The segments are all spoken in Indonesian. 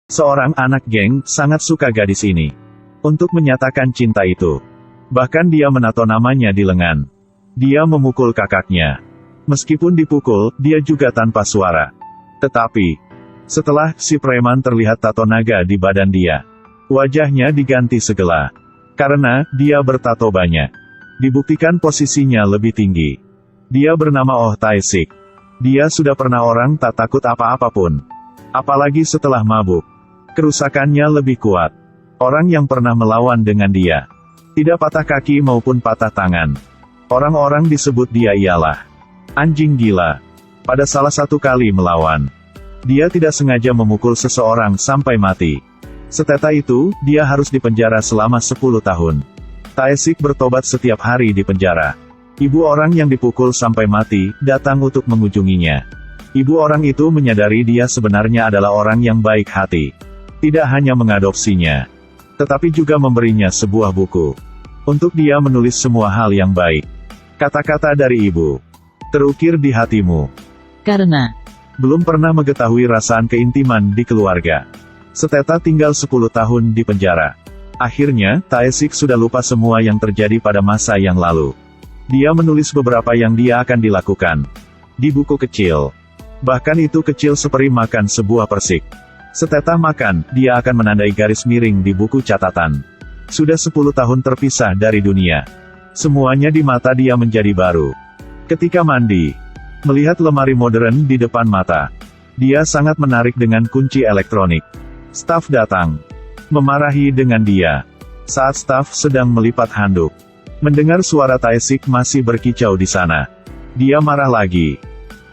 Seorang anak geng sangat suka gadis ini. Untuk menyatakan cinta itu, bahkan dia menato namanya di lengan. Dia memukul kakaknya. Meskipun dipukul, dia juga tanpa suara. Tetapi, setelah si preman terlihat tato naga di badan dia, wajahnya diganti segala. Karena dia bertato banyak. Dibuktikan posisinya lebih tinggi. Dia bernama Oh Tae-sik. Dia sudah pernah orang tak takut apa-apapun. Apalagi setelah mabuk. Kerusakannya lebih kuat. Orang yang pernah melawan dengan dia, tidak patah kaki maupun patah tangan. Orang-orang disebut dia ialah anjing gila. Pada salah satu kali melawan, dia tidak sengaja memukul seseorang sampai mati. Setelah itu, dia harus dipenjara selama 10 tahun. Tae-sik bertobat setiap hari di penjara. Ibu orang yang dipukul sampai mati, datang untuk mengunjunginya. Ibu orang itu menyadari dia sebenarnya adalah orang yang baik hati. Tidak hanya mengadopsinya, tetapi juga memberinya sebuah buku. Untuk dia menulis semua hal yang baik. Kata-kata dari ibu terukir di hatimu. Karena Belum pernah mengetahui rasaan keintiman di keluarga. Seteta tinggal 10 tahun di penjara. Akhirnya, Tae-sik sudah lupa semua yang terjadi pada masa yang lalu. Dia menulis beberapa yang dia akan dilakukan di buku kecil. Bahkan itu kecil seperti makan sebuah persik. Setelah makan, dia akan menandai garis miring di buku catatan. Sudah 10 tahun terpisah dari dunia. Semuanya di mata dia menjadi baru. Ketika mandi, melihat lemari modern di depan mata, dia sangat menarik dengan kunci elektronik. Staf datang, memarahi dengan dia. Saat staf sedang melipat handuk, mendengar suara Tae-sik masih berkicau di sana. Dia marah lagi.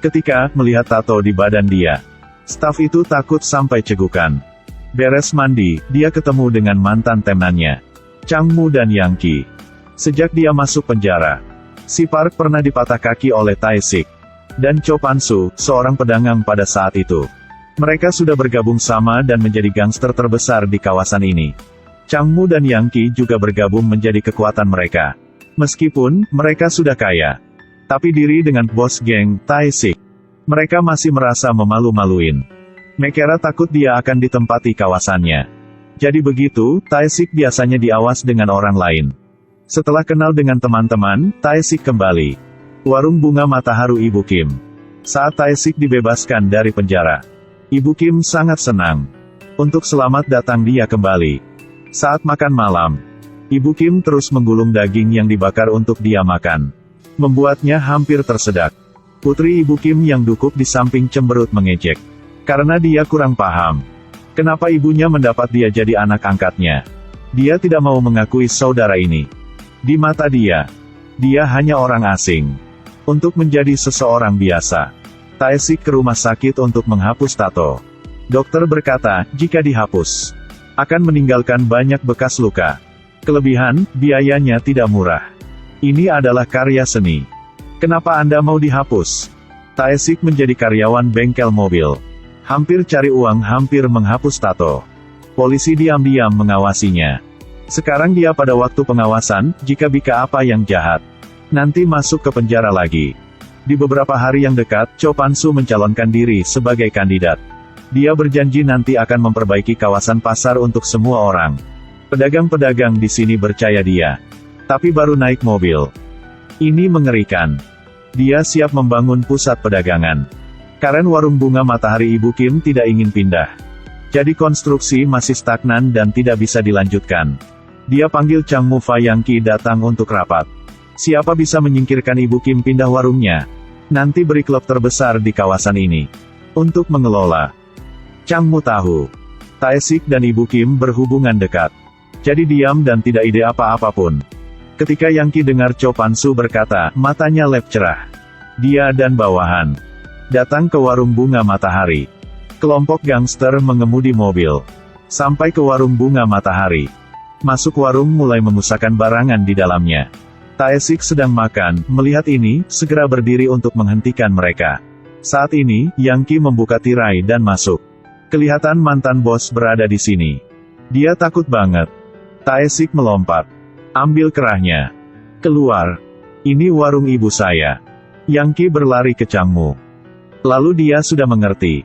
Ketika melihat tato di badan dia, staf itu takut sampai cegukan. Beres mandi, dia ketemu dengan mantan temannya, Changmu dan Yangki. Sejak dia masuk penjara, si Park pernah dipatah kaki oleh Tae-sik dan Cho Pan-soo, seorang pedagang pada saat itu. Mereka sudah bergabung sama dan menjadi gangster terbesar di kawasan ini. Changmu dan Yangki juga bergabung menjadi kekuatan mereka. Meskipun mereka sudah kaya, tapi diri dengan bos geng, Tae-sik, mereka masih merasa memalu-maluin. Mereka takut dia akan ditempati kawasannya. Jadi begitu, Tae-sik biasanya diawas dengan orang lain. Setelah kenal dengan teman-teman, Tae-sik kembali. Warung bunga Matahari Ibu Kim. Saat Tae-sik dibebaskan dari penjara, Ibu Kim sangat senang. Untuk selamat datang dia kembali. Saat makan malam, Ibu Kim terus menggulung daging yang dibakar untuk dia makan. Membuatnya hampir tersedak. Putri Ibu Kim yang duduk di samping cemberut mengejek. Karena dia kurang paham. Kenapa ibunya mendapat dia jadi anak angkatnya. Dia tidak mau mengakui saudara ini. Di mata dia hanya orang asing. Untuk menjadi seseorang biasa, Tae-sik ke rumah sakit untuk menghapus tato. Dokter berkata, jika dihapus, akan meninggalkan banyak bekas luka. Kelebihan, biayanya tidak murah. Ini adalah karya seni. Kenapa Anda mau dihapus? Tae-sik menjadi karyawan bengkel mobil. Hampir cari uang, hampir menghapus tato. Polisi diam-diam mengawasinya. Sekarang dia pada waktu pengawasan, jika apa yang jahat, nanti masuk ke penjara lagi. Di beberapa hari yang dekat, Cho Pan-soo mencalonkan diri sebagai kandidat. Dia berjanji nanti akan memperbaiki kawasan pasar untuk semua orang. Pedagang-pedagang di sini percaya dia. Tapi baru naik mobil. Ini mengerikan. Dia siap membangun pusat pedagangan. Karena warung bunga Matahari Ibu Kim tidak ingin pindah. Jadi konstruksi masih stagnan dan tidak bisa dilanjutkan. Dia panggil Changmu Yangki datang untuk rapat. Siapa bisa menyingkirkan Ibu Kim pindah warungnya? Nanti beri klub terbesar di kawasan ini untuk mengelola. Changmu tahu Tae-sik dan Ibu Kim berhubungan dekat. Jadi diam dan tidak ide apa-apapun. Ketika Yangki dengar Cho Pan-soo berkata, matanya lep cerah. Dia dan bawahan datang ke warung bunga Matahari. Kelompok gangster mengemudi mobil sampai ke warung bunga Matahari. Masuk warung mulai memusahkan barangan di dalamnya. Tae-sik sedang makan, melihat ini, segera berdiri untuk menghentikan mereka. Saat ini, Yangki membuka tirai dan masuk. Kelihatan mantan bos berada di sini. Dia takut banget. Tae-sik melompat. Ambil kerahnya. Keluar. Ini warung ibu saya. Yangki berlari ke Changmu. Lalu dia sudah mengerti.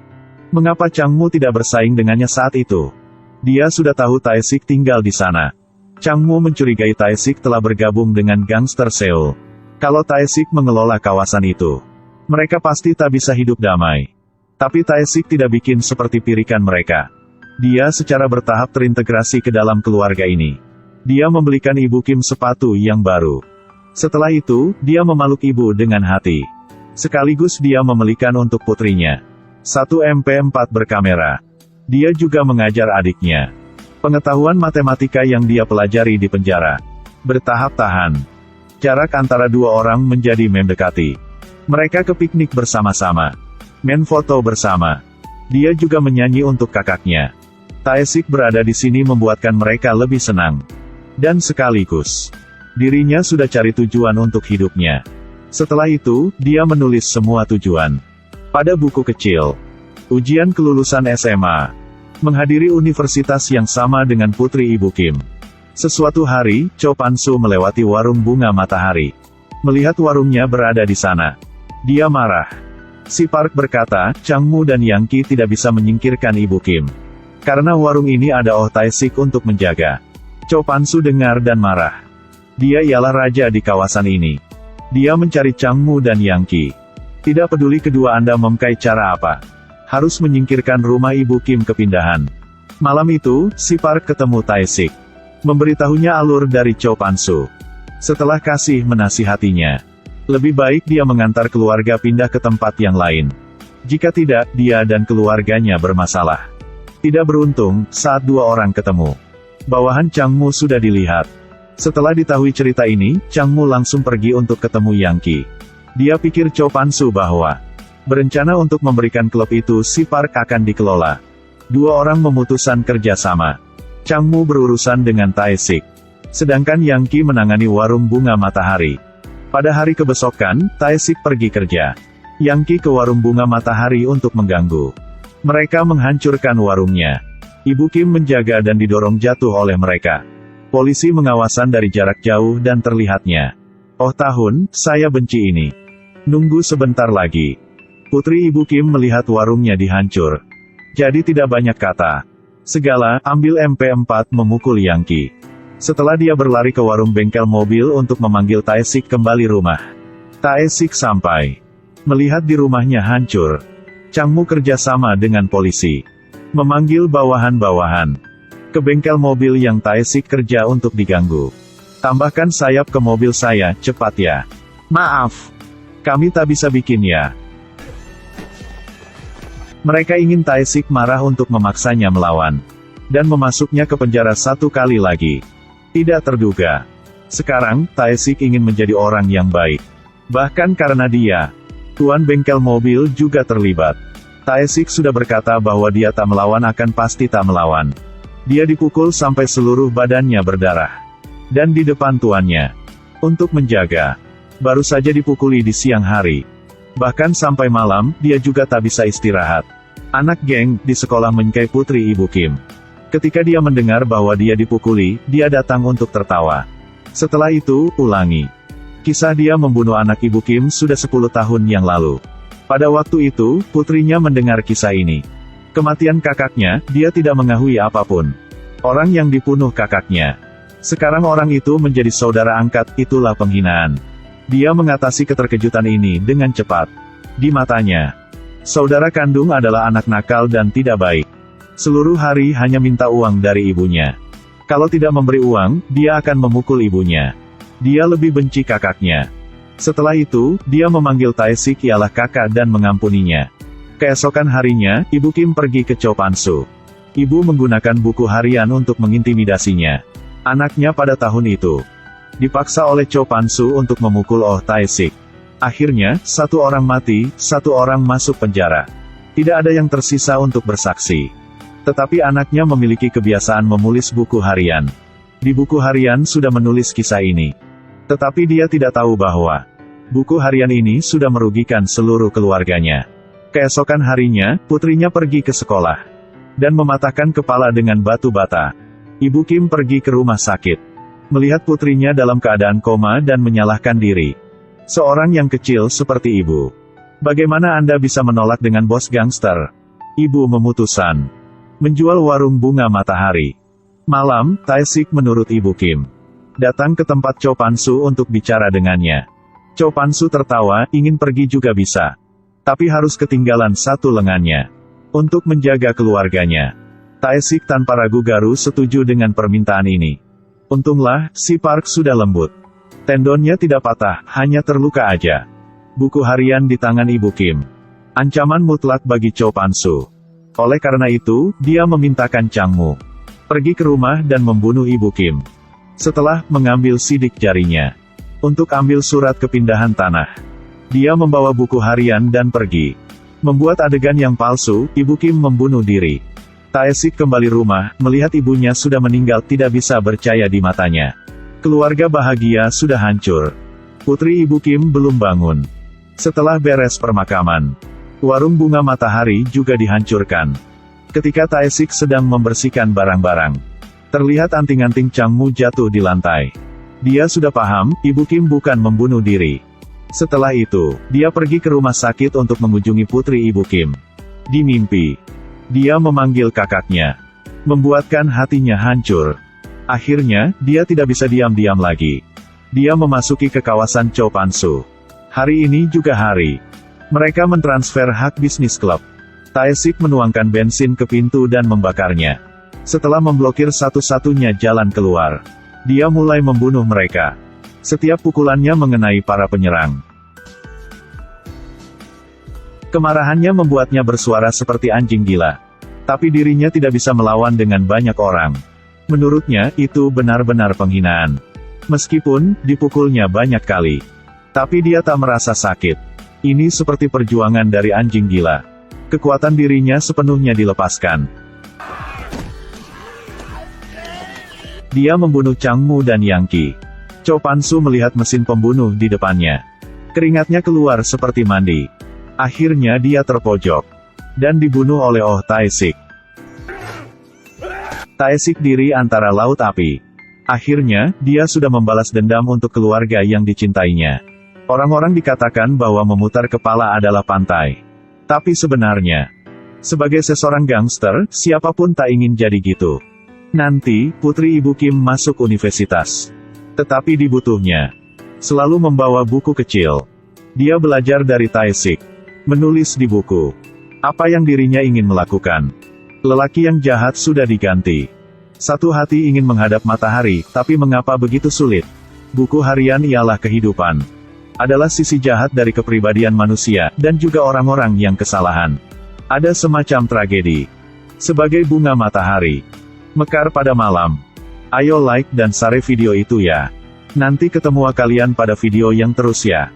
Mengapa Changmu tidak bersaing dengannya saat itu? Dia sudah tahu Tae-sik tinggal di sana. Changmu mencurigai Tae-sik telah bergabung dengan gangster Seoul. Kalau Tae-sik mengelola kawasan itu, mereka pasti tak bisa hidup damai. Tapi Tae-sik tidak bikin seperti pirikan mereka. Dia secara bertahap terintegrasi ke dalam keluarga ini. Dia membelikan Ibu Kim sepatu yang baru. Setelah itu, dia memeluk ibu dengan hati. Sekaligus dia membelikan untuk putrinya satu MP4 berkamera. Dia juga mengajar adiknya pengetahuan matematika yang dia pelajari di penjara. Bertahap tahan. Jarak antara dua orang menjadi mendekati. Mereka ke piknik bersama-sama. Main foto bersama. Dia juga menyanyi untuk kakaknya. Tae-sik berada di sini membuatkan mereka lebih senang. Dan sekaligus, dirinya sudah cari tujuan untuk hidupnya. Setelah itu, dia menulis semua tujuan pada buku kecil. Ujian kelulusan SMA. Menghadiri universitas yang sama dengan putri Ibu Kim. Sesuatu hari, Cho Pan-soo melewati warung bunga matahari. Melihat warungnya berada di sana, dia marah. Si Park berkata, Changmu dan Yang Ki tidak bisa menyingkirkan Ibu Kim. Karena warung ini ada Oh Tae-sik untuk menjaga. Cho Pan-soo dengar dan marah. Dia ialah raja di kawasan ini. Dia mencari Changmu dan Yang Ki. Tidak peduli kedua Anda memakai cara apa. Harus menyingkirkan rumah Ibu Kim kepindahan. Malam itu, si Park ketemu Tae-sik. Memberitahunya alur dari Cho Pan-soo. Setelah kasih menasihatinya, lebih baik dia mengantar keluarga pindah ke tempat yang lain. Jika tidak, dia dan keluarganya bermasalah. Tidak beruntung, saat dua orang ketemu, bawahan Changmu sudah dilihat. Setelah diketahui cerita ini, Changmu langsung pergi untuk ketemu Yang Ki. Dia pikir Cho Pan-soo bahwa berencana untuk memberikan klub itu si Park akan dikelola. Dua orang memutuskan kerjasama. Changmu berurusan dengan Tae-sik. Sedangkan Yang Ki menangani warung bunga matahari. Pada hari kebesokan, Tae-sik pergi kerja. Yang Ki ke warung bunga matahari untuk mengganggu. Mereka menghancurkan warungnya. Ibu Kim menjaga dan didorong jatuh oleh mereka. Polisi mengawasan dari jarak jauh dan terlihatnya. Oh tahun, saya benci ini. Nunggu sebentar lagi. Putri Ibu Kim melihat warungnya dihancur. Jadi tidak banyak kata. Segala, ambil MP4 memukul Yang Ki. Setelah dia berlari ke warung bengkel mobil untuk memanggil Tae-sik kembali rumah. Tae-sik sampai. Melihat di rumahnya hancur. Changmu kerjasama dengan polisi. Memanggil bawahan-bawahan ke bengkel mobil yang Tae-sik kerja untuk diganggu. Tambahkan sayap ke mobil saya, cepat ya. Maaf. Kami tak bisa bikin ya. Mereka ingin Tae-sik marah untuk memaksanya melawan. Dan memasuknya ke penjara satu kali lagi. Tidak terduga. Sekarang, Tae-sik ingin menjadi orang yang baik. Bahkan karena dia, tuan bengkel mobil juga terlibat. Tae-sik sudah berkata bahwa dia tak melawan akan pasti tak melawan. Dia dipukul sampai seluruh badannya berdarah. Dan di depan tuannya. Untuk menjaga. Baru saja dipukuli di siang hari. Bahkan sampai malam, dia juga tak bisa istirahat. Anak geng di sekolah menyukai putri Ibu Kim. Ketika dia mendengar bahwa dia dipukuli, dia datang untuk tertawa. Setelah itu, ulangi. Kisah dia membunuh anak Ibu Kim sudah 10 tahun yang lalu. Pada waktu itu, putrinya mendengar kisah ini. Kematian kakaknya, dia tidak mengetahui apapun. Orang yang dibunuh kakaknya. Sekarang orang itu menjadi saudara angkat, itulah penghinaan. Dia mengatasi keterkejutan ini dengan cepat. Di matanya, saudara kandung adalah anak nakal dan tidak baik. Seluruh hari hanya minta uang dari ibunya. Kalau tidak memberi uang, dia akan memukul ibunya. Dia lebih benci kakaknya. Setelah itu, dia memanggil Tae-sik ialah kakak dan mengampuninya. Keesokan harinya, Ibu Kim pergi ke Cho Pan-soo. Ibu menggunakan buku harian untuk mengintimidasinya. Anaknya pada tahun itu dipaksa oleh Cho Pan-soo untuk memukul Oh Tae-sik. Akhirnya, satu orang mati, satu orang masuk penjara. Tidak ada yang tersisa untuk bersaksi. Tetapi anaknya memiliki kebiasaan menulis buku harian. Di buku harian sudah menulis kisah ini. Tetapi dia tidak tahu bahwa buku harian ini sudah merugikan seluruh keluarganya. Keesokan harinya, putrinya pergi ke sekolah. Dan mematahkan kepala dengan batu bata. Ibu Kim pergi ke rumah sakit. Melihat putrinya dalam keadaan koma dan menyalahkan diri. Seorang yang kecil seperti ibu. Bagaimana Anda bisa menolak dengan bos gangster? Ibu memutuskan menjual warung bunga matahari. Malam, Tae-sik menurut Ibu Kim datang ke tempat Cho Pan-su untuk bicara dengannya. Cho Pan-su tertawa, ingin pergi juga bisa. Tapi harus ketinggalan satu lengannya. Untuk menjaga keluarganya. Tae-sik tanpa ragu-garu setuju dengan permintaan ini. Untunglah, si Park sudah lembut. Tendonnya tidak patah, hanya terluka aja. Buku harian di tangan Ibu Kim. Ancaman mutlak bagi Cho Pan-su. Oleh karena itu, dia memintakan Changmu pergi ke rumah dan membunuh Ibu Kim. Setelah mengambil sidik jarinya untuk ambil surat kepindahan tanah, dia membawa buku harian dan pergi. Membuat adegan yang palsu, Ibu Kim membunuh diri. Tae-sik kembali rumah, melihat ibunya sudah meninggal tidak bisa percaya di matanya. Keluarga bahagia sudah hancur. Putri Ibu Kim belum bangun. Setelah beres permakaman, warung bunga matahari juga dihancurkan. Ketika Tae-sik sedang membersihkan barang-barang, terlihat anting-anting Changmu jatuh di lantai. Dia sudah paham, Ibu Kim bukan membunuh diri. Setelah itu, dia pergi ke rumah sakit untuk mengunjungi putri Ibu Kim. Di mimpi, dia memanggil kakaknya, membuatkan hatinya hancur. Akhirnya, dia tidak bisa diam-diam lagi. Dia memasuki ke kawasan Cho Pan-su. Hari ini juga hari mereka mentransfer hak bisnis klub. Tae-sik menuangkan bensin ke pintu dan membakarnya. Setelah memblokir satu-satunya jalan keluar, dia mulai membunuh mereka. Setiap pukulannya mengenai para penyerang. Kemarahannya membuatnya bersuara seperti anjing gila. Tapi dirinya tidak bisa melawan dengan banyak orang. Menurutnya, itu benar-benar penghinaan. Meskipun, dipukulnya banyak kali. Tapi dia tak merasa sakit. Ini seperti perjuangan dari anjing gila. Kekuatan dirinya sepenuhnya dilepaskan. Dia membunuh Changmu dan Yang Qi. Cho Pan-su melihat mesin pembunuh di depannya. Keringatnya keluar seperti mandi. Akhirnya dia terpojok. Dan dibunuh oleh Oh Tae-sik. Tae-sik diri antara laut api. Akhirnya, dia sudah membalas dendam untuk keluarga yang dicintainya. Orang-orang dikatakan bahwa memutar kepala adalah pantai. Tapi sebenarnya, sebagai seorang gangster, siapapun tak ingin jadi gitu. Nanti, putri Ibu Kim masuk universitas. Tetapi dibutuhnya selalu membawa buku kecil. Dia belajar dari Tae-sik. Menulis di buku apa yang dirinya ingin melakukan. Lelaki yang jahat sudah diganti. Satu hati ingin menghadap matahari, tapi mengapa begitu sulit? Buku harian ialah kehidupan. Adalah sisi jahat dari kepribadian manusia, dan juga orang-orang yang kesalahan. Ada semacam tragedi. Sebagai bunga matahari mekar pada malam. Ayo like dan share video itu ya. Nanti ketemu kalian pada video yang terus ya.